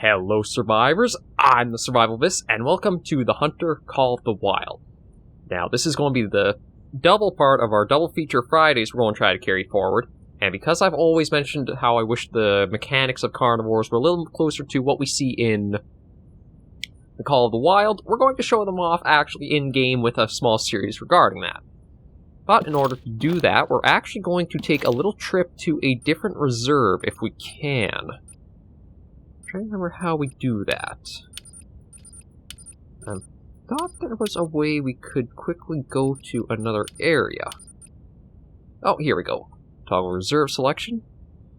Hello survivors, I'm the SurvivalVis, and welcome to the Hunter Call of the Wild. Now, this is going to be the double part of our double feature Fridays we're going to try to carry forward, and because I've always mentioned how I wish the mechanics of Carnivores were a little closer to what we see in the Call of the Wild, we're going to show them off actually in-game with a small series regarding that. But in order to do that, we're actually going to take a little trip to a different reserve if we can. I'm trying to remember how we do that. I thought there was a way we could quickly go to another area. Oh, here we go. Toggle reserve selection.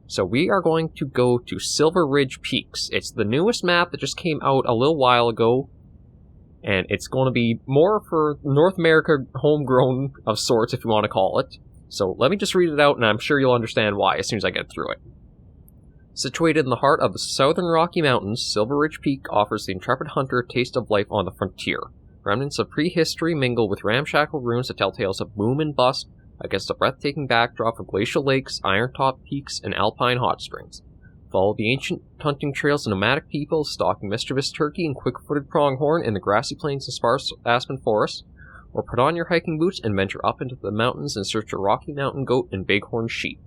So we are going to go to Silver Ridge Peaks. It's the newest map that just came out a little while ago. And it's going to be more for North America homegrown of sorts, if you want to call it. So let me just read it out, and I'm sure you'll understand why as soon as I get through it. Situated in the heart of the southern Rocky Mountains, Silver Ridge Peak offers the intrepid hunter a taste of life on the frontier. Remnants of prehistory mingle with ramshackle ruins that tell tales of boom and bust against a breathtaking backdrop of glacial lakes, iron-topped peaks, and alpine hot springs. Follow the ancient hunting trails of nomadic people stalking mischievous turkey and quick-footed pronghorn in the grassy plains and sparse aspen forests, or put on your hiking boots and venture up into the mountains in search of Rocky Mountain goat and bighorn sheep.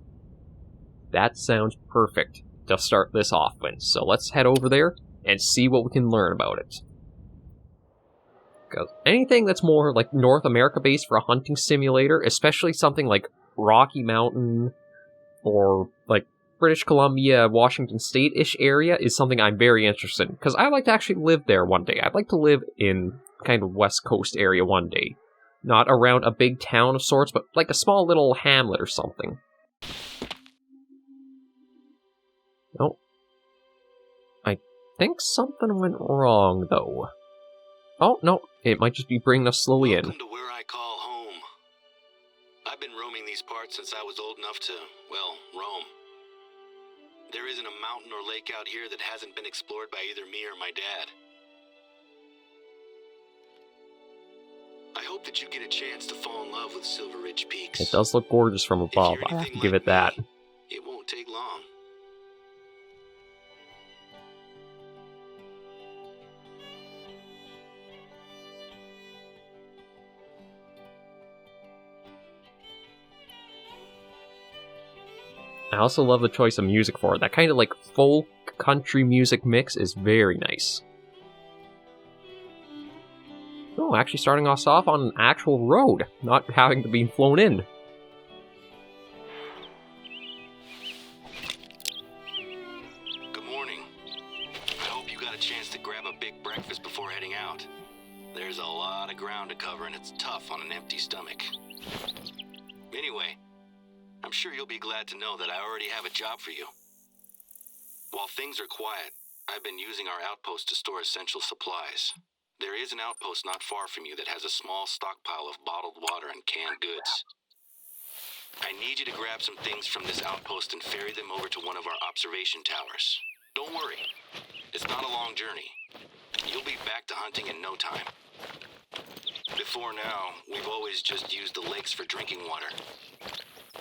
That sounds perfect to start this off with, so let's head over there and see what we can learn about it. Because anything that's more like North America based for a hunting simulator, especially something like Rocky Mountain or like British Columbia, Washington State-ish area, is something I'm very interested in, because I'd like to actually live there one day. I'd like to live in kind of West Coast area one day. Not around a big town of sorts, but like a small little hamlet or something. Oh. I think something went wrong, though. Oh, no, it might just be bringing us slowly in. Welcome to where I call home. I've been roaming these parts since I was old enough to, well, roam. There isn't a mountain or lake out here that hasn't been explored by either me or my dad. I hope that you get a chance to fall in love with Silver Ridge Peaks. It does look gorgeous from above, I have to give it that. It won't take long. I also love the choice of music for it. That kind of like folk country music mix is very nice. Oh, actually starting us off on an actual road, not having to be flown in. Good morning. I hope you got a chance to grab a big breakfast before heading out. There's a lot of ground to cover and it's tough on an empty stomach. Anyway, I'm sure you'll be glad to know that I already have a job for you. While things are quiet, I've been using our outpost to store essential supplies. There is an outpost not far from you that has a small stockpile of bottled water and canned goods. I need you to grab some things from this outpost and ferry them over to one of our observation towers. Don't worry, it's not a long journey. You'll be back to hunting in no time. Before now, we've always just used the lakes for drinking water.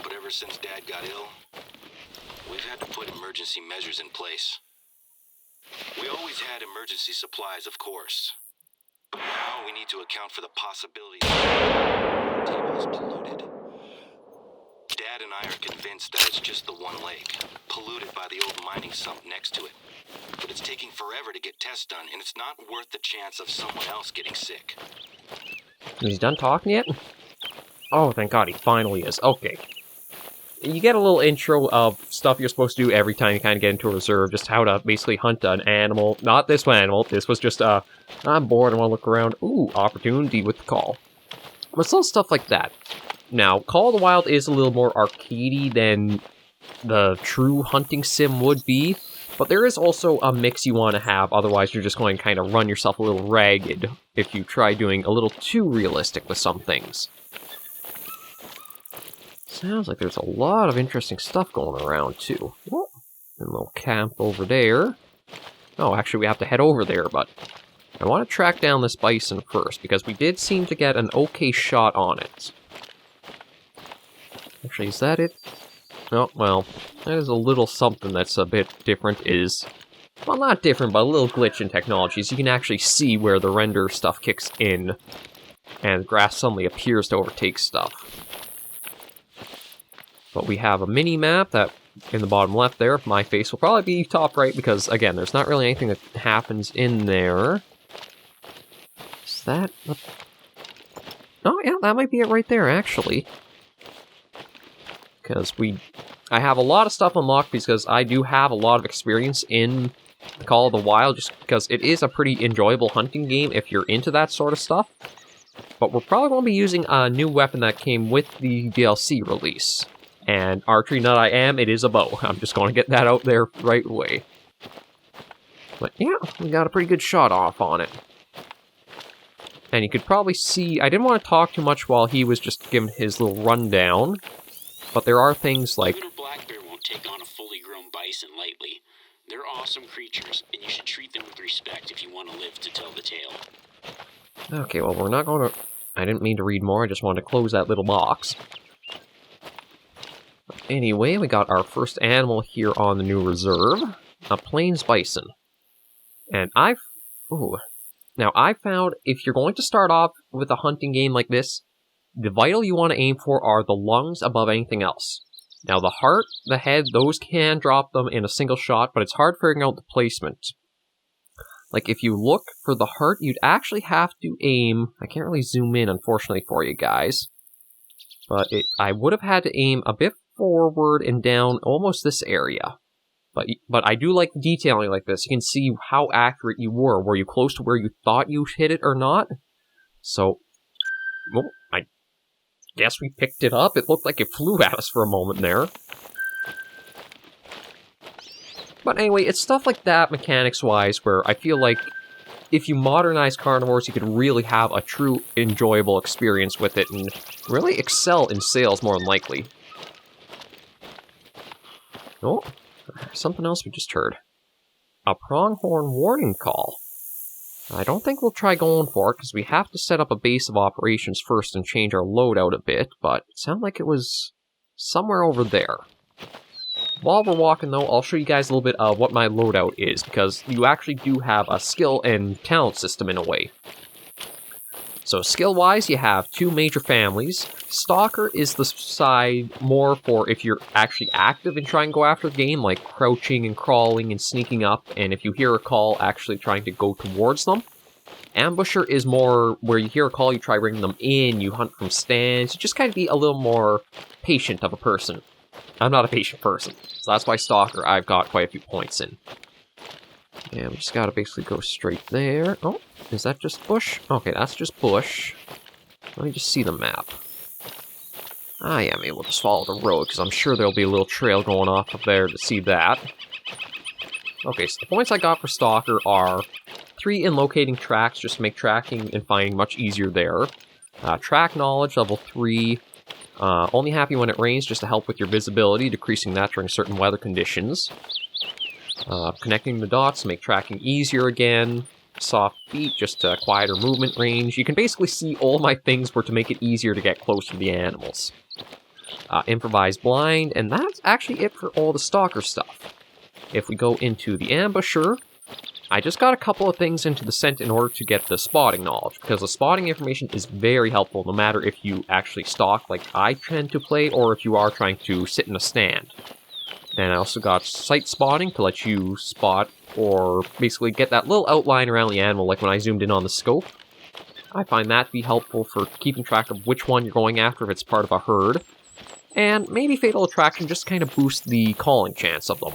But ever since Dad got ill, we've had to put emergency measures in place. We always had emergency supplies, of course. But now we need to account for the possibility that the table is polluted. Dad and I are convinced that it's just the one lake, polluted by the old mining sump next to it. But it's taking forever to get tests done, and it's not worth the chance of someone else getting sick. Is he done talking yet? Oh, thank God, he finally is. Okay. You get a little intro of stuff you're supposed to do every time you kind of get into a reserve, just how to basically hunt an animal. Not this one animal, this was just, I'm bored, I want to look around. Ooh, opportunity with the call. But still stuff like that. Now, Call of the Wild is a little more arcadey than the true hunting sim would be, but there is also a mix you want to have, otherwise you're just going to kind of run yourself a little ragged if you try doing a little too realistic with some things. Sounds like there's a lot of interesting stuff going around, too. Whoa. A little camp over there. Oh, actually, we have to head over there, but I want to track down this bison first, because we did seem to get an okay shot on it. Actually, is that it? Oh, well, that is a little something that's a bit different, is well, not different, but a little glitch in technology, so you can actually see where the render stuff kicks in, and grass suddenly appears to overtake stuff. But we have a mini-map that, in the bottom left there, my face will probably be top right, because, again, there's not really anything that happens in there. Is that... Oh, yeah, that might be it right there, actually. Because I have a lot of stuff unlocked because I do have a lot of experience in Call of the Wild, just because it is a pretty enjoyable hunting game if you're into that sort of stuff. But we're probably going to be using a new weapon that came with the DLC release. And archery nut I am, it is a bow. I'm just going to get that out there right away. But yeah, we got a pretty good shot off on it. And you could probably see, I didn't want to talk too much while he was just giving his little rundown. But there are things like... Little black bear won't take on a fully grown bison lightly. They're awesome creatures, and you should treat them with respect if you want to live to tell the tale. Okay, well, we're not going to... I didn't mean to read more, I just wanted to close that little box. But anyway, we got our first animal here on the new reserve. A plains bison. And Now, I found if you're going to start off with a hunting game like this, the vital you want to aim for are the lungs above anything else. Now, the heart, the head, those can drop them in a single shot, but it's hard figuring out the placement. Like, if you look for the heart, you'd actually have to aim... I can't really zoom in, unfortunately, for you guys. But I would have had to aim a bit forward and down almost this area. But I do like the detailing like this. You can see how accurate you were. Were you close to where you thought you hit it or not? So, well, I guess we picked it up. It looked like it flew at us for a moment there. But anyway, it's stuff like that, mechanics-wise, where I feel like if you modernize Carnivores, you could really have a true enjoyable experience with it and really excel in sales, more than likely. Oh, something else we just heard. A pronghorn warning call. I don't think we'll try going for it, because we have to set up a base of operations first and change our loadout a bit, but it sounded like it was somewhere over there. While we're walking, though, I'll show you guys a little bit of what my loadout is, because you actually do have a skill and talent system in a way. So skill-wise, you have two major families. Stalker is the side more for if you're actually active and trying to go after the game, like crouching and crawling and sneaking up, and if you hear a call, actually trying to go towards them. Ambusher is more where you hear a call, you try bringing them in, you hunt from stands, you just kind of be a little more patient of a person. I'm not a patient person, so that's why Stalker I've got quite a few points in. And we just gotta basically go straight there. Oh, is that just bush? Okay, that's just bush. Let me just see the map. I am able to just follow the road, because I'm sure there'll be a little trail going off up there to see that. Okay, so the points I got for Stalker are 3 in locating tracks, just to make tracking and finding much easier there. Track knowledge, level 3. Only happy when it rains, just to help with your visibility, decreasing that during certain weather conditions. Connecting the dots to make tracking easier again. Soft feet, just a quieter movement range. You can basically see all my things were to make it easier to get close to the animals. Improvise blind, and that's actually it for all the Stalker stuff. If we go into the Ambusher, I just got a couple of things into the scent in order to get the spotting knowledge, because the spotting information is very helpful no matter if you actually stalk like I tend to play, or if you are trying to sit in a stand. And I also got sight spotting to let you spot, or basically get that little outline around the animal, like when I zoomed in on the scope. I find that to be helpful for keeping track of which one you're going after if it's part of a herd. And maybe Fatal Attraction just kind of boosts the calling chance of them.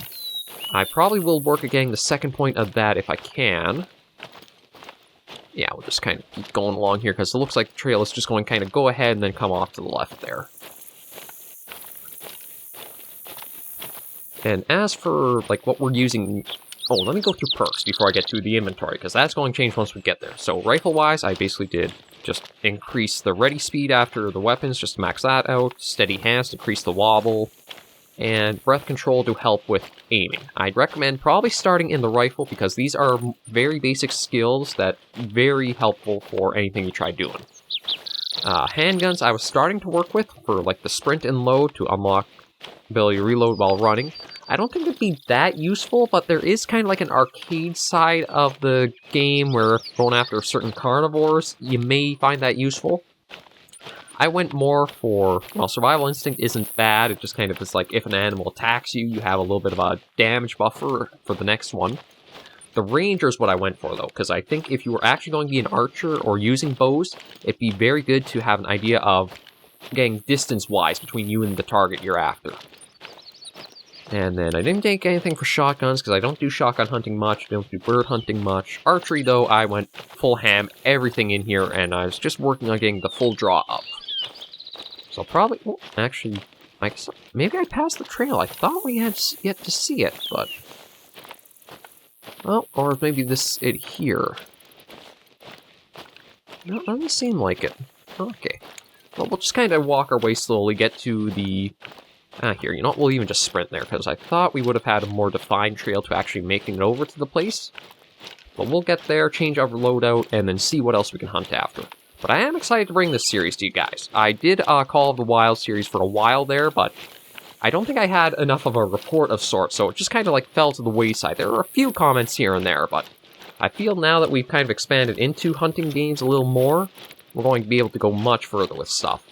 I probably will work at getting the second point of that if I can. Yeah, we'll just kind of keep going along here, because it looks like the trail is just going to kind of go ahead and then come off to the left there. And as for, like, what we're using... Oh, let me go through perks before I get to the inventory, because that's going to change once we get there. So, rifle-wise, I basically did just increase the ready speed after the weapons, just to max that out. Steady hands, decrease the wobble. And breath control to help with aiming. I'd recommend probably starting in the rifle, because these are very basic skills that very helpful for anything you try doing. Handguns I was starting to work with for, like, the sprint and load to unlock ability to reload while running. I don't think it'd be that useful, but there is kind of like an arcade side of the game where going after certain carnivores, you may find that useful. I went more for, well, survival instinct isn't bad, it just kind of is like if an animal attacks you, you have a little bit of a damage buffer for the next one. The ranger is what I went for, though, because I think if you were actually going to be an archer or using bows, it'd be very good to have an idea of getting distance-wise between you and the target you're after. And then I didn't take anything for shotguns, because I don't do shotgun hunting much, I don't do bird hunting much. Archery, though, I went full ham, everything in here, and I was just working on getting the full draw up. So probably, well, actually, maybe I passed the trail. I thought we had yet to see it, but... well, or maybe it here. No, it doesn't seem like it. Okay. Well, we'll just kind of walk our way slowly, get to the... here, you know what, we'll even just sprint there, because I thought we would have had a more defined trail to actually making it over to the place. But we'll get there, change our loadout, and then see what else we can hunt after. But I am excited to bring this series to you guys. I did Call of the Wild series for a while there, but I don't think I had enough of a report of sorts, so it just kind of like fell to the wayside. There were a few comments here and there, but I feel now that we've kind of expanded into hunting games a little more, we're going to be able to go much further with stuff.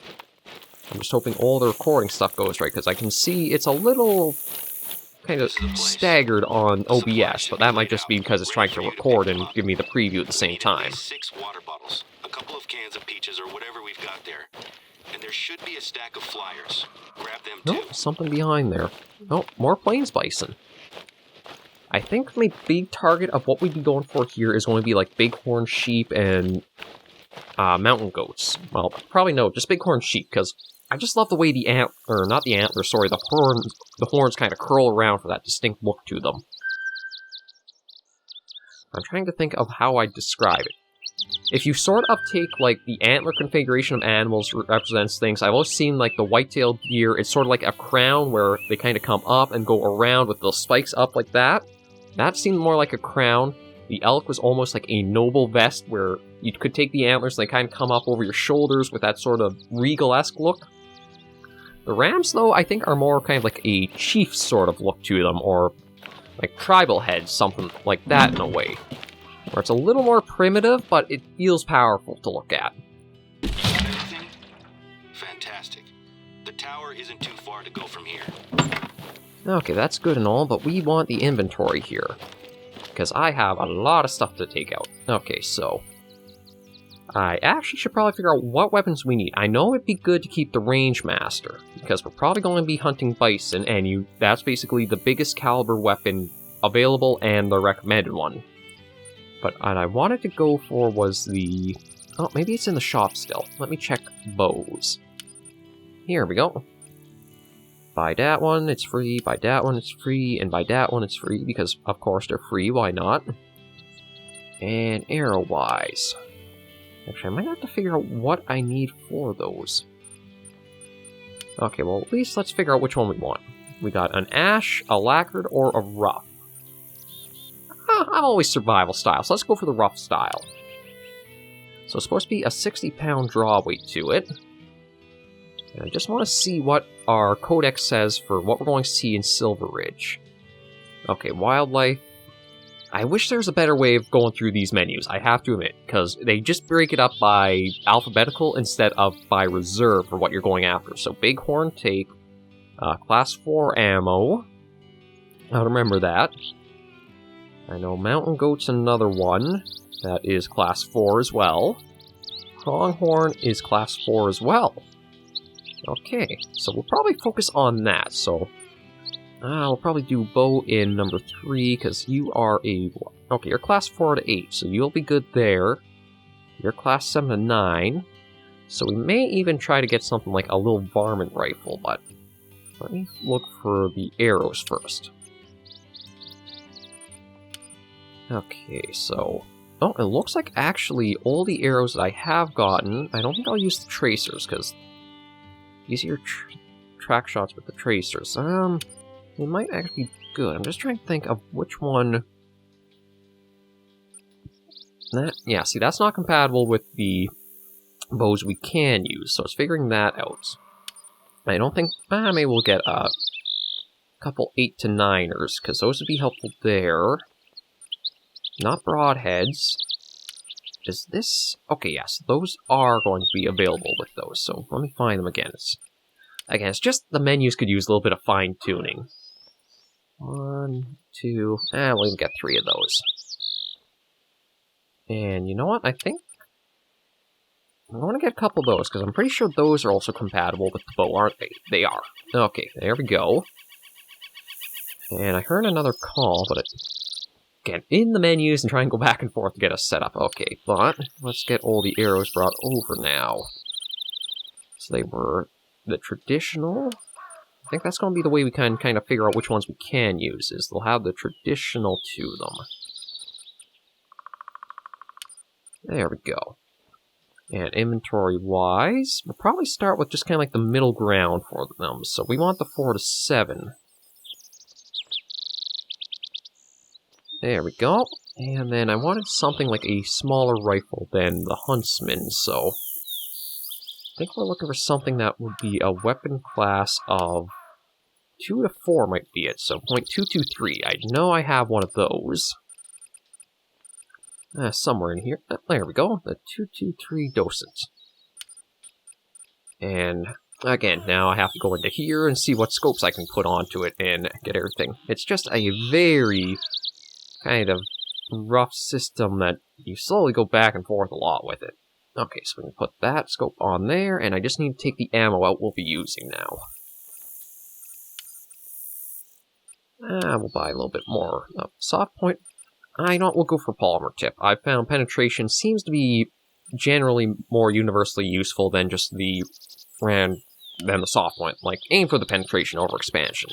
I'm just hoping all the recording stuff goes right, because I can see it's a little kind of staggered on OBS, but that might just be because it's trying to record and give me the preview at the same time. 6 water bottles, a couple of cans of peaches or whatever we've got there. And there should be a stack of flyers. Grab them too. Oh, something behind there. Oh, more plains bison. I think my big target of what we'd be going for here is going to be like bighorn sheep and mountain goats. Well, probably no, just bighorn sheep, because I just love the way the horns kind of curl around for that distinct look to them. I'm trying to think of how I'd describe it. If you sort of take, like, the antler configuration of animals represents things, I've always seen, like, the white-tailed deer, it's sort of like a crown where they kind of come up and go around with those spikes up like that. That seemed more like a crown. The elk was almost like a noble vest where you could take the antlers and they kind of come up over your shoulders with that sort of regal-esque look. The rams, though, I think are more kind of like a chief sort of look to them, or like tribal heads, something like that in a way. Where it's a little more primitive, but it feels powerful to look at. Everything? Fantastic. The tower isn't too far to go from here. Okay, that's good and all, but we want the inventory here. Because I have a lot of stuff to take out. Okay, so... I actually should probably figure out what weapons we need. I know it'd be good to keep the Range Master, because we're probably going to be hunting bison, and that's basically the biggest caliber weapon available and the recommended one. But what I wanted to go for was the... oh, maybe it's in the shop still. Let me check bows. Here we go. Buy that one, it's free. Buy that one, it's free. And buy that one, it's free, because, of course, they're free. Why not? And arrow-wise... actually, I might have to figure out what I need for those. Okay, well, at least let's figure out which one we want. We got an ash, a lacquered, or a rough. I'm always survival style, so let's go for the rough style. So it's supposed to be a 60-pound draw weight to it. And I just want to see what our codex says for what we're going to see in Silver Ridge. Okay, wildlife. I wish there was a better way of going through these menus, I have to admit, because they just break it up by alphabetical instead of by reserve for what you're going after. So Bighorn, take class 4 ammo. I'll remember that. I know Mountain Goat's another one that is class 4 as well. Pronghorn is class 4 as well. Okay, so we'll probably focus on that, so... we'll probably do bow in number 3, because you are a... okay, you're class 4 to 8, so you'll be good there. You're class 7 to 9, so we may even try to get something like a little varmint rifle, but... let me look for the arrows first. Okay, so... oh, it looks like actually all the arrows that I have gotten... I don't think I'll use the tracers, because... easier track shots with the tracers. They might actually be good. I'm just trying to think of which one... yeah, see, that's not compatible with the bows we can use, so it's figuring that out. I don't think... maybe we'll get a couple 8 to 9ers, because those would be helpful there. Not broadheads. Is this... okay, yes, those are going to be available with those, so let me find them again. It's just the menus could use a little bit of fine-tuning. 1, 2... we'll even get 3 of those. And you know what? I think I want to get a couple of those, because I'm pretty sure those are also compatible with the bow, aren't they? They are. Okay, there we go. And I heard another call, but again, in the menus and try and go back and forth to get us set up. Okay, but let's get all the arrows brought over now. So they were the traditional. I think that's going to be the way we can kind of figure out which ones we can use, is they'll have the traditional to them. There we go. And inventory-wise, we'll probably start with just kind of like the middle ground for them. So we want the 4 to 7. There we go. And then I wanted something like a smaller rifle than the Huntsman, so I think we're looking for something that would be a weapon class of 2 to 4 might be it, so .223. I know I have one of those. Somewhere in here. There we go. The 223 Docent. And again, now I have to go into here and see what scopes I can put onto it and get everything. It's just a very kind of rough system that you slowly go back and forth a lot with it. Okay, so we can put that scope on there, and I just need to take the ammo out we'll be using now. We'll buy a little bit more soft point. I know we'll go for polymer tip. I've found penetration seems to be generally more universally useful than just the soft point. Like, aim for the penetration over expansion.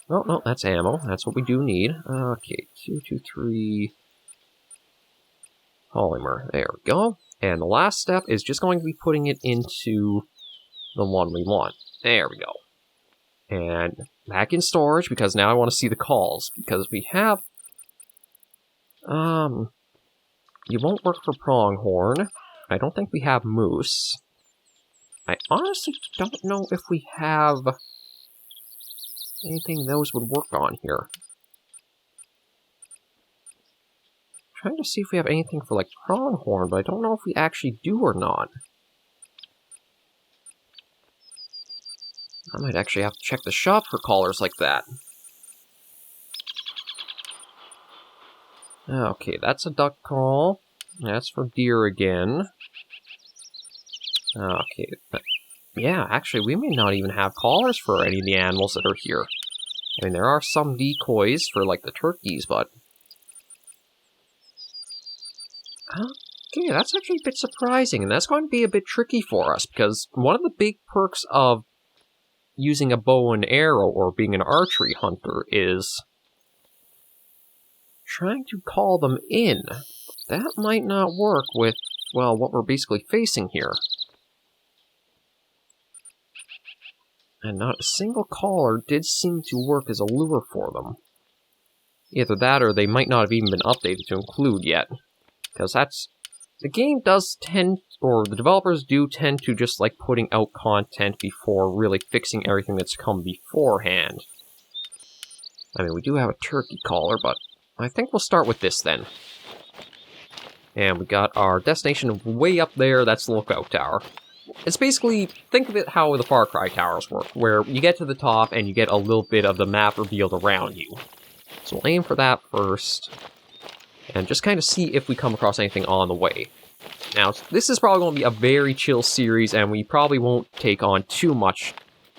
Oh, no, that's ammo. That's what we do need. Okay, 223 polymer. There we go. And the last step is just going to be putting it into the one we want. There we go. And back in storage, because now I want to see the calls. Because we have... you won't work for pronghorn. I don't think we have moose. I honestly don't know if we have anything those would work on here. I'm trying to see if we have anything for, like, pronghorn, but I don't know if we actually do or not. I might actually have to check the shop for collars like that. Okay, that's a duck call. That's for deer again. Okay, but yeah, actually, we may not even have collars for any of the animals that are here. I mean, there are some decoys for, like, the turkeys, but... okay, that's actually a bit surprising, and that's going to be a bit tricky for us, because one of the big perks of using a bow and arrow or being an archery hunter is trying to call them in. That might not work with, well, what we're basically facing here. And not a single caller did seem to work as a lure for them. Either that or they might not have even been updated to include yet. Because that's... the game does tend, or the developers do tend to just like putting out content before really fixing everything that's come beforehand. I mean, we do have a turkey caller, but I think we'll start with this then. And we got our destination way up there, that's the lookout tower. It's basically, think of it how the Far Cry towers work, where you get to the top and you get a little bit of the map revealed around you. So we'll aim for that first, and just kind of see if we come across anything on the way. Now, this is probably going to be a very chill series, and we probably won't take on too much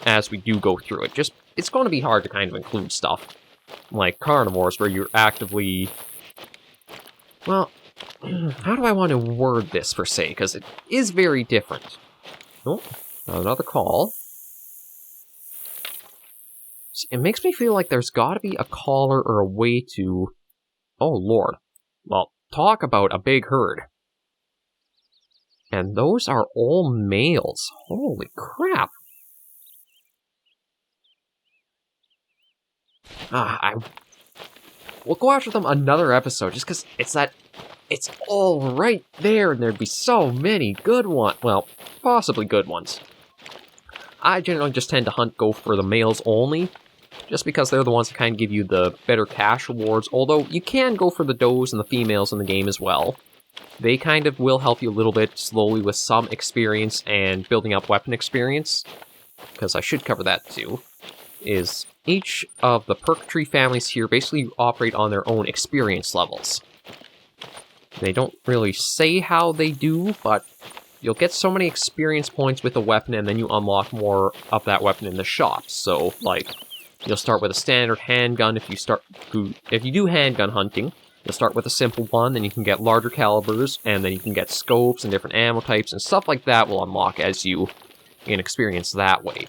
as we do go through it. Just, it's going to be hard to kind of include stuff like Carnivores, where you're actively... well, how do I want to word this, per se? Because it is very different. Oh, another call. It makes me feel like there's got to be a caller or a way to... oh, Lord. Well, talk about a big herd. And those are all males. Holy crap. We'll go after them another episode, just because it's all right there, and there'd be so many good ones. Well, possibly good ones. I generally just tend to go for the males only, just because they're the ones that kind of give you the better cash rewards, although you can go for the does and the females in the game as well. They kind of will help you a little bit slowly with some experience and building up weapon experience, because I should cover that too, is each of the perk tree families here basically operate on their own experience levels. They don't really say how they do, but you'll get so many experience points with a weapon and then you unlock more of that weapon in the shops. So, like, you'll start with a standard handgun if you do handgun hunting. You'll start with a simple one, then you can get larger calibers, and then you can get scopes and different ammo types, and stuff like that will unlock as you gain experience that way.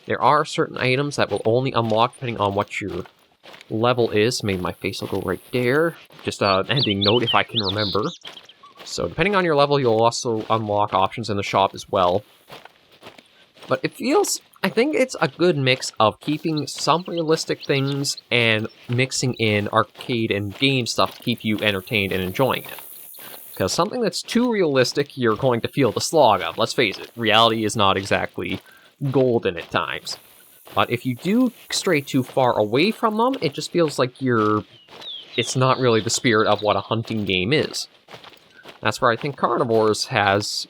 There are certain items that will only unlock depending on what your level is. Maybe my face will go right there. Just an ending note if I can remember. So depending on your level, you'll also unlock options in the shop as well. But I think it's a good mix of keeping some realistic things and mixing in arcade and game stuff to keep you entertained and enjoying it. Because something that's too realistic, you're going to feel the slog of. Let's face it, reality is not exactly golden at times. But if you do stray too far away from them, it just feels like it's not really the spirit of what a hunting game is. That's where I think Carnivores has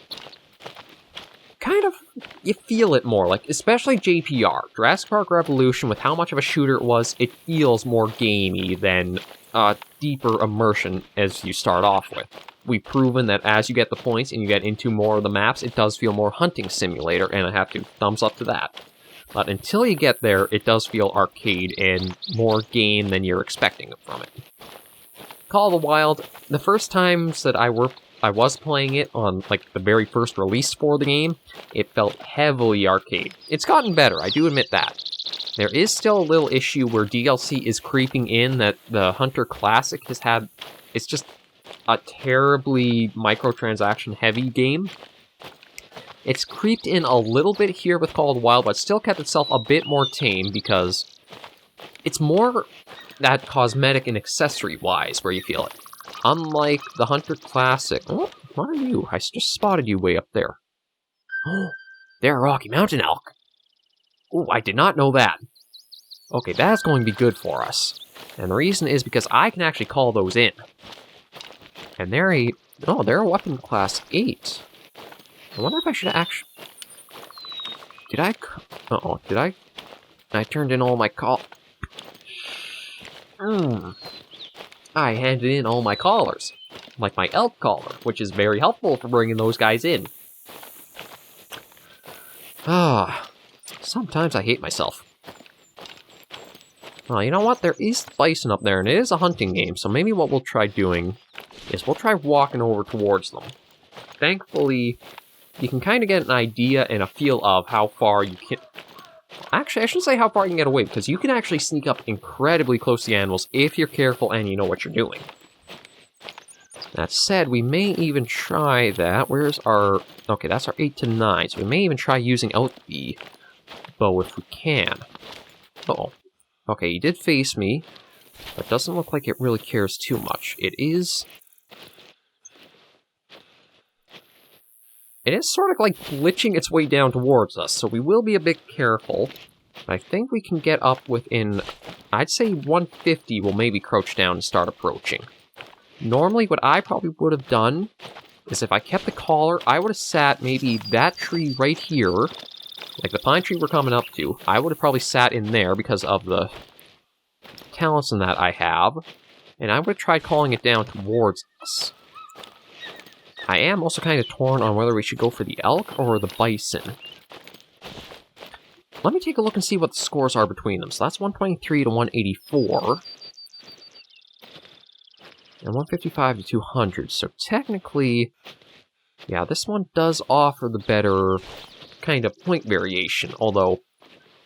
kind of, you feel it more, like, especially JPR. Jurassic Park Revolution, with how much of a shooter it was, it feels more gamey than a deeper immersion as you start off with. We've proven that as you get the points and you get into more of the maps, it does feel more hunting simulator, and I have to thumbs up to that. But until you get there, it does feel arcade and more game than you're expecting from it. Call of the Wild, the first times that I was playing it on, like, the very first release for the game, it felt heavily arcade. It's gotten better, I do admit that. There is still a little issue where DLC is creeping in that the Hunter Classic has had. It's just a terribly microtransaction-heavy game. It's creeped in a little bit here with Call of the Wild, but still kept itself a bit more tame because it's more that cosmetic and accessory-wise where you feel it. Unlike the Hunter Classic... Oh, what are you? I just spotted you way up there. Oh, they're a Rocky Mountain elk. Oh, I did not know that. Okay, that's going to be good for us. And the reason is because I can actually call those in. And they're a weapon class 8. I wonder if I should actually... I turned in all my I handed in all my collars. Like my elk collar, which is very helpful for bringing those guys in. Sometimes I hate myself. Well, you know what? There is bison up there, and it is a hunting game, so maybe what we'll try doing is we'll try walking over towards them. Thankfully, you can kind of get an idea and a feel of how far you can... Actually, I shouldn't say how far you can get away, because you can actually sneak up incredibly close to the animals if you're careful and you know what you're doing. That said, we may even try that. Where's our... Okay, that's our 8 to 9, so we may even try using out the bow if we can. Uh-oh. Okay, he did face me, but doesn't look like it really cares too much. It is sort of like glitching its way down towards us, so we will be a bit careful. But I think we can get up within, I'd say 150 will maybe crouch down and start approaching. Normally, what I probably would have done is if I kept the collar, I would have sat maybe that tree right here, like the pine tree we're coming up to. I would have probably sat in there because of the talents in that I have, and I would have tried calling it down towards us. I am also kind of torn on whether we should go for the elk or the bison. Let me take a look and see what the scores are between them. So that's 123 to 184. And 155 to 200. So technically, yeah, this one does offer the better kind of point variation. Although,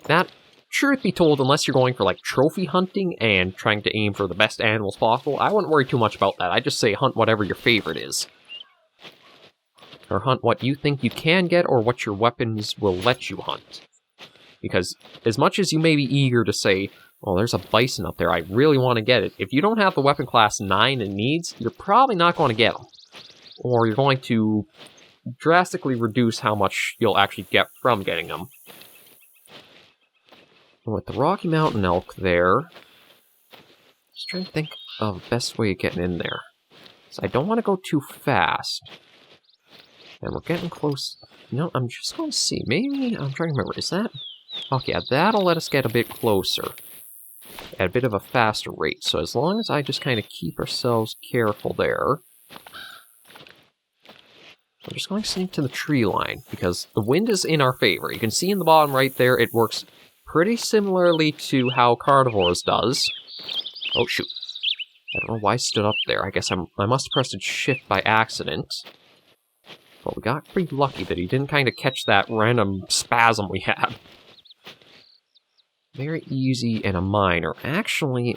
that, truth be told, unless you're going for like trophy hunting and trying to aim for the best animals possible, I wouldn't worry too much about that. I'd just say hunt whatever your favorite is. Or hunt what you think you can get or what your weapons will let you hunt. Because as much as you may be eager to say, oh, there's a bison up there, I really want to get it, if you don't have the weapon class 9 it needs, you're probably not going to get them. Or you're going to drastically reduce how much you'll actually get from getting them. And with the Rocky Mountain elk there, just trying to think of the best way of getting in there. So I don't want to go too fast. And we're getting close. No, I'm just going to see. Maybe, I'm trying to remember, is that? Okay, that'll let us get a bit closer. At a bit of a faster rate. So as long as I just kind of keep ourselves careful there. I'm just going to sneak to the tree line, because the wind is in our favor. You can see in the bottom right there, it works pretty similarly to how Carnivores does. Oh, shoot. I don't know why I stood up there. I guess I must have pressed shift by accident. Well, we got pretty lucky that he didn't kind of catch that random spasm we had. Very easy and a minor. Actually,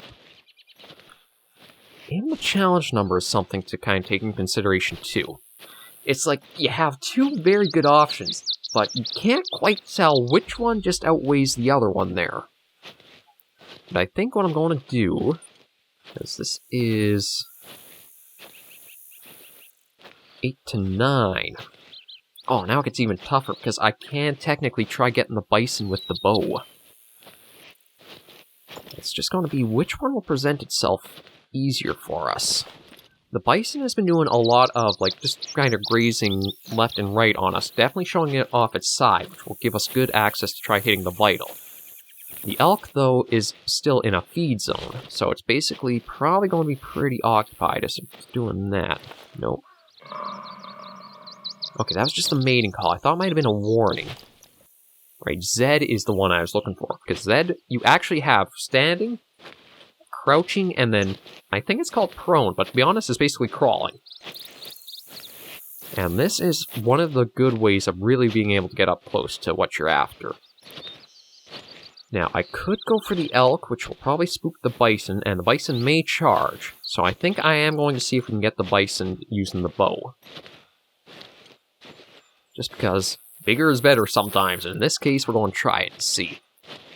in the challenge number is something to kind of take into consideration too. It's like you have two very good options, but you can't quite tell which one just outweighs the other one there. But I think what I'm going to do, because this is 8 to 9. Oh, now it gets even tougher, because I can technically try getting the bison with the bow. It's just going to be which one will present itself easier for us. The bison has been doing a lot of, like, just kind of grazing left and right on us, definitely showing it off its side, which will give us good access to try hitting the vital. The elk, though, is still in a feed zone, so it's basically probably going to be pretty occupied as it's doing that. Nope. Okay, that was just a mating call. I thought it might have been a warning. Right, Zed is the one I was looking for, because Zed, you actually have standing, crouching, and then, I think it's called prone, but to be honest, it's basically crawling. And this is one of the good ways of really being able to get up close to what you're after. Now, I could go for the elk, which will probably spook the bison, and the bison may charge. So I think I am going to see if we can get the bison using the bow. Just because bigger is better sometimes, and in this case, we're going to try it and see.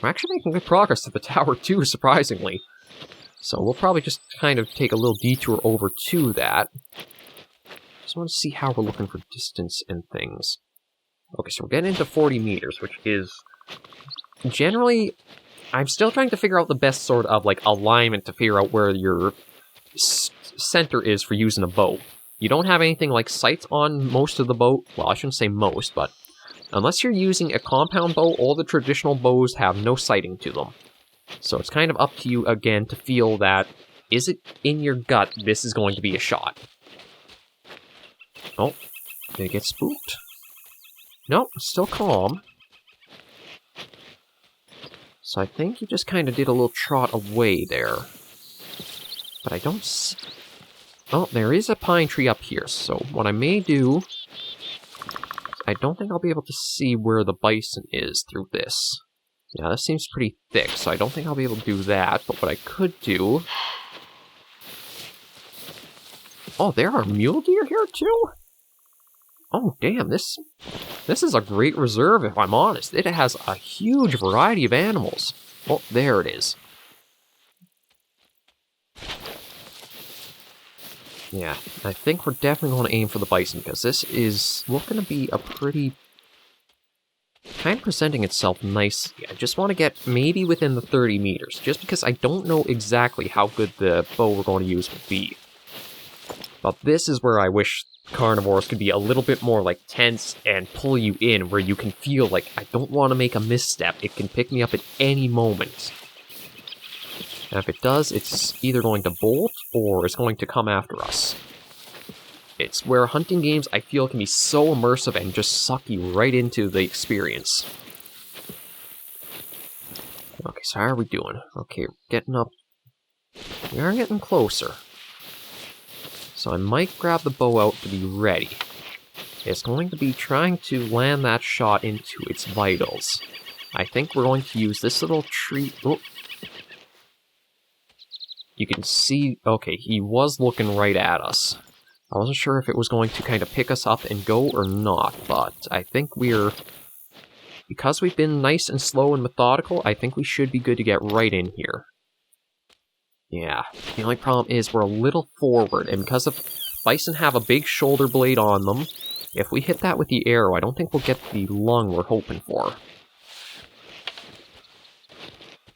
We're actually making good progress to the tower too, surprisingly. So we'll probably just kind of take a little detour over to that. Just want to see how we're looking for distance and things. Okay, so we're getting into 40 meters, which is... Generally, I'm still trying to figure out the best sort of, like, alignment to figure out where your center is for using a bow. You don't have anything like sights on most of the bow. Well, I shouldn't say most, but... Unless you're using a compound bow, all the traditional bows have no sighting to them. So it's kind of up to you, again, to feel that, is it in your gut this is going to be a shot? Oh, did it get spooked? Nope, still calm. So I think you just kind of did a little trot away there. But I don't see... Oh, there is a pine tree up here, so what I may do... I don't think I'll be able to see where the bison is through this. Yeah, this seems pretty thick, so I don't think I'll be able to do that, but what I could do... Oh, there are mule deer here too? Oh, damn, this is a great reserve, if I'm honest. It has a huge variety of animals. Oh, there it is. Yeah, I think we're definitely going to aim for the bison, because this is looking to be a pretty... kind of presenting itself nicely. I just want to get maybe within the 30 meters, just because I don't know exactly how good the bow we're going to use will be. But this is where I wish Carnivores could be a little bit more, like, tense and pull you in, where you can feel like, I don't want to make a misstep. It can pick me up at any moment. And if it does, it's either going to bolt, or it's going to come after us. It's where hunting games, I feel, can be so immersive and just suck you right into the experience. Okay, so how are we doing? Okay, we're getting up. We are getting closer. So I might grab the bow out to be ready. It's going to be trying to land that shot into its vitals. I think we're going to use this little tree... Oh. You can see... Okay, he was looking right at us. I wasn't sure if it was going to kind of pick us up and go or not, but I think we're... Because we've been nice and slow and methodical, I think we should be good to get right in here. Yeah, the only problem is we're a little forward, and because of bison have a big shoulder blade on them, If we hit that with the arrow, I don't think we'll get the lung we're hoping for.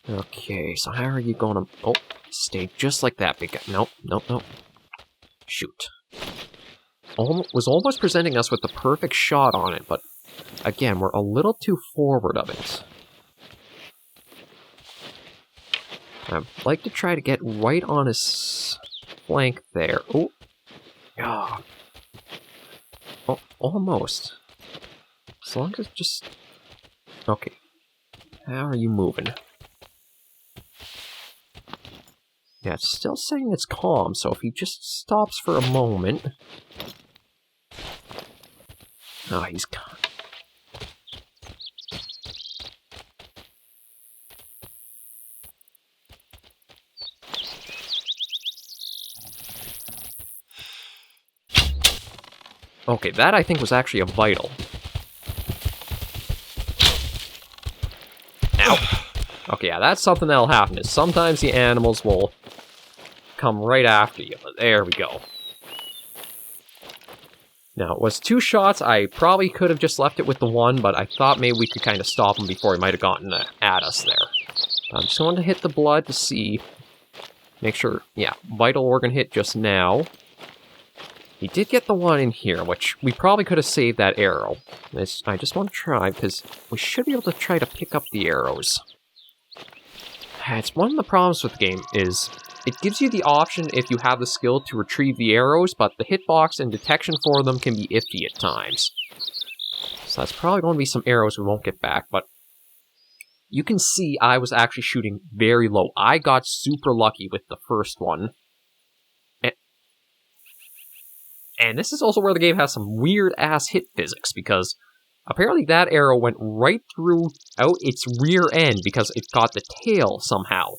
Okay, so how are you gonna... Oh, stay just like that, big guy. Nope, nope, nope. Shoot. Was almost presenting us with the perfect shot on it, but again, we're a little too forward of it. I'd like to try to get right on his flank there. Oh. Ah. Oh, almost. As long as just... Okay. How are you moving? Yeah, it's still saying it's calm, so if he just stops for a moment... Oh, he's calm. Okay, that I think was actually a vital. Ow. Okay, yeah, that's something that'll happen, is sometimes the animals will come right after you, but there we go. Now, it was 2 shots. I probably could have just left it with the 1, but I thought maybe we could kind of stop him before he might have gotten at us there. I'm just going to hit the blood to see. Make sure, yeah, vital organ hit just now. He did get the 1 in here, which we probably could have saved that arrow. I just want to try, because we should be able to try to pick up the arrows. It's one of the problems with the game is it gives you the option if you have the skill to retrieve the arrows, but the hitbox and detection for them can be iffy at times. So that's probably going to be some arrows we won't get back, but you can see I was actually shooting very low. I got super lucky with the first one. And this is also where the game has some weird-ass hit physics, because apparently that arrow went right through out its rear end because it got the tail somehow.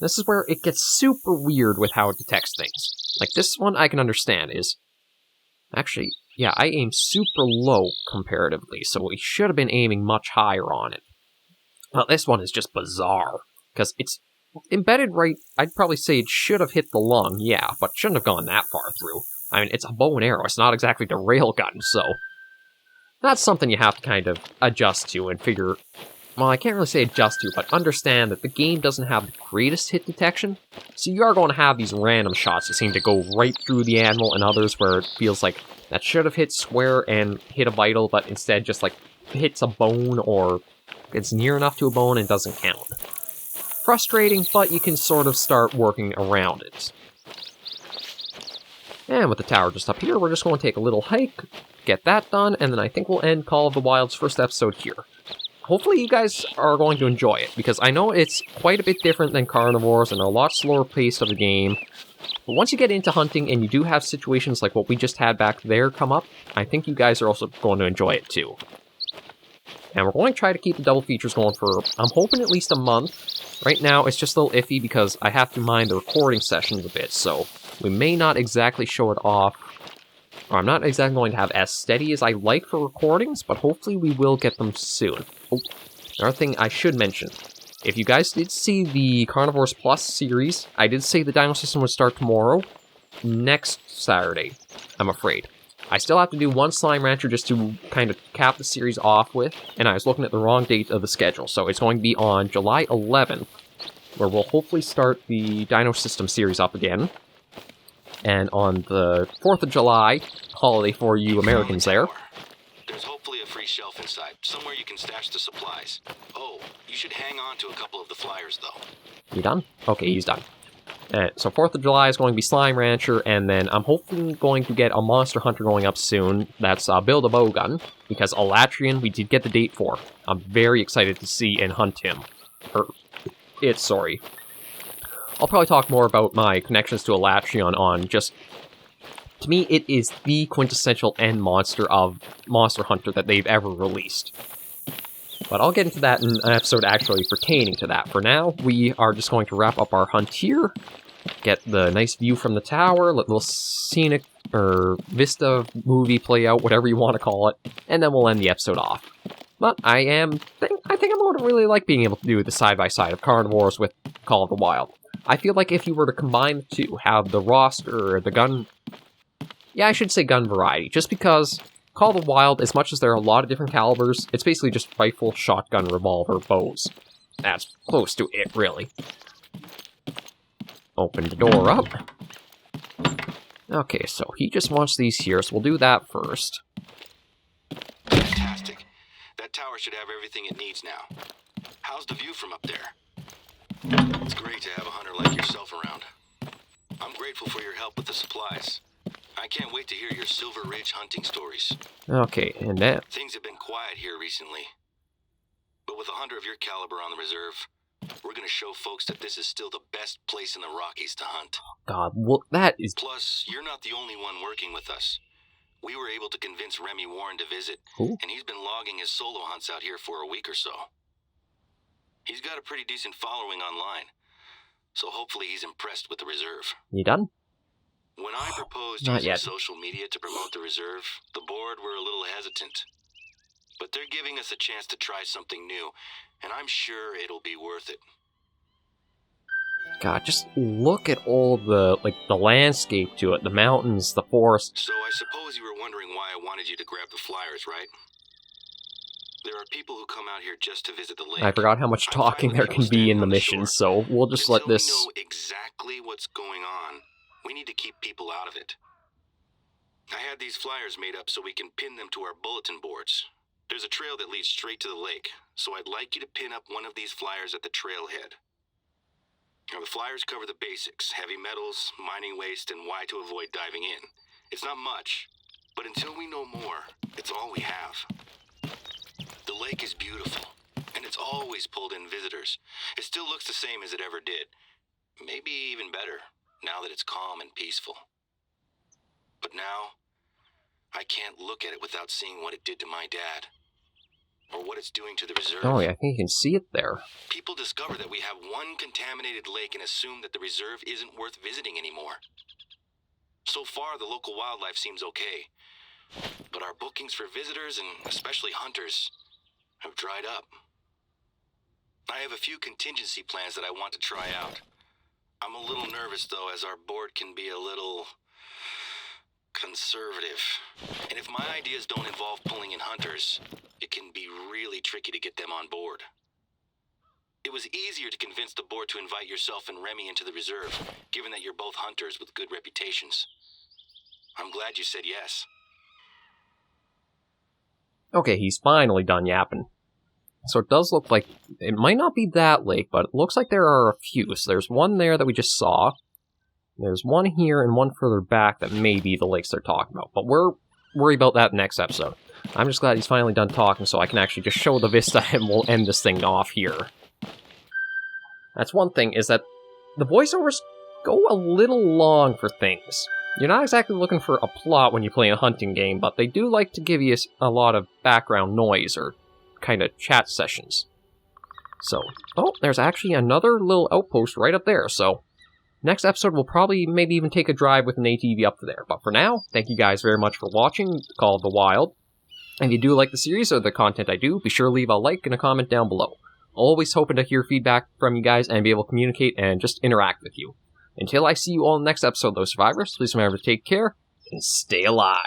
This is where it gets super weird with how it detects things. Like, this one I can understand is... Actually, yeah, I aimed super low comparatively, so we should have been aiming much higher on it. Well, this one is just bizarre, because it's embedded right... I'd probably say it should have hit the lung, yeah, but shouldn't have gone that far through. I mean, it's a bow and arrow, it's not exactly the railgun, so... That's something you have to kind of adjust to and figure... Well, I can't really say adjust to, but understand that the game doesn't have the greatest hit detection, so you are going to have these random shots that seem to go right through the animal, and others where it feels like that should have hit square and hit a vital, but instead just, like, hits a bone or it's near enough to a bone and doesn't count. Frustrating, but you can sort of start working around it. And with the tower just up here, we're just going to take a little hike, get that done, and then I think we'll end Call of the Wild's first episode here. Hopefully you guys are going to enjoy it, because I know it's quite a bit different than Carnivores and a lot slower pace of the game. But once you get into hunting and you do have situations like what we just had back there come up, I think you guys are also going to enjoy it too. And we're going to try to keep the double features going for, I'm hoping, at least a month. Right now, it's just a little iffy because I have to mind the recording sessions a bit, so we may not exactly show it off. Or I'm not exactly going to have as steady as I like for recordings, but hopefully we will get them soon. Oh, another thing I should mention. If you guys did see the Carnivores Plus series, I did say the Dino System would start tomorrow. Next Saturday, I'm afraid. I still have to do one Slime Rancher just to kind of cap the series off with, and I was looking at the wrong date of the schedule, so it's going to be on July 11th, where we'll hopefully start the Dino System series up again. And on the 4th of July, holiday for you Americans there. There's hopefully a free shelf inside, somewhere you can stash the supplies. Oh, you should hang on to a couple of the flyers, though. You done? Okay, he's done. So 4th of July is going to be Slime Rancher, and then I'm hopefully going to get a Monster Hunter going up soon. That's Build a Bowgun, because Alatrian we did get the date for. I'm very excited to see and hunt him. Sorry. I'll probably talk more about my connections to Alatrian on just... To me, it is the quintessential end monster of Monster Hunter that they've ever released. But I'll get into that in an episode actually pertaining to that. For now, we are just going to wrap up our hunt here, get the nice view from the tower, let the little scenic, or vista movie play out, whatever you want to call it, and then we'll end the episode off. But I think I'm going to really like being able to do the side-by-side of Carnivores with Call of the Wild. I feel like if you were to combine the two, have the roster, or the gun... Yeah, I should say gun variety, just because Call of the Wild, as much as there are a lot of different calibers, it's basically just rifle, shotgun, revolver, bows. That's close to it, really. Open the door up. Okay, so he just wants these here, so we'll do that first. Fantastic. That tower should have everything it needs now. How's the view from up there? It's great to have a hunter like yourself around. I'm grateful for your help with the supplies. I can't wait to hear your Silver Ridge hunting stories. Okay, and that... Things have been quiet here recently. But with a hunter of your caliber on the reserve, we're gonna show folks that this is still the best place in the Rockies to hunt. God, well, that is... Plus, you're not the only one working with us. We were able to convince Remy Warren to visit, Cool. and he's been logging his solo hunts out here for a week or so. He's got a pretty decent following online, so hopefully he's impressed with the reserve. You done? When I proposed Not using yet. social media to promote the reserve, the board were a little hesitant. But they're giving us a chance to try something new, and I'm sure it'll be worth it. God, just look at all the, like, the landscape to it. The mountains, the forest. So I suppose you were wondering why I wanted you to grab the flyers, right? There are people who come out here just to visit the lake. I forgot how much I'm talking fine there with can people be in standing the on mission, shore. so we'll just let Until this... we know exactly what's going on, we need to keep people out of it. I had these flyers made up so we can pin them to our bulletin boards. There's a trail that leads straight to the lake, so I'd like you to pin up one of these flyers at the trailhead. Now, the flyers cover the basics: heavy metals, mining waste, and why to avoid diving in. It's not much, but until we know more, it's all we have. The lake is beautiful, and it's always pulled in visitors. It still looks the same as it ever did. Maybe even better, now that it's calm and peaceful. But now, I can't look at it without seeing what it did to my dad. Or what it's doing to the reserve. Oh, yeah, I think you can see it there. People discover that we have one contaminated lake and assume that the reserve isn't worth visiting anymore. So far, the local wildlife seems okay. But our bookings for visitors, and especially hunters, have dried up. I have a few contingency plans that I want to try out. I'm a little nervous, though, as our board can be a little conservative. And if my ideas don't involve pulling in hunters, it can be really tricky to get them on board. It was easier to convince the board to invite yourself and Remy into the reserve, given that you're both hunters with good reputations. I'm glad you said yes. Okay, he's finally done yapping. So it does look like it might not be that lake, but it looks like there are a few. So there's one there that we just saw. There's one here and one further back that may be the lakes they're talking about. But we'll worry about that next episode. I'm just glad he's finally done talking so I can actually just show the vista and we'll end this thing off here. That's one thing, is that the voiceovers go a little long for things. You're not exactly looking for a plot when you play a hunting game, but they do like to give you a lot of background noise or kind of chat sessions. So, oh, there's actually another little outpost right up there, so next episode we'll probably maybe even take a drive with an ATV up to there. But for now, thank you guys very much for watching Call of the Wild. If you do like the series or the content I do, be sure to leave a like and a comment down below. Always hoping to hear feedback from you guys and be able to communicate and just interact with you. Until I see you all in the next episode, though, survivors, please remember to take care and stay alive.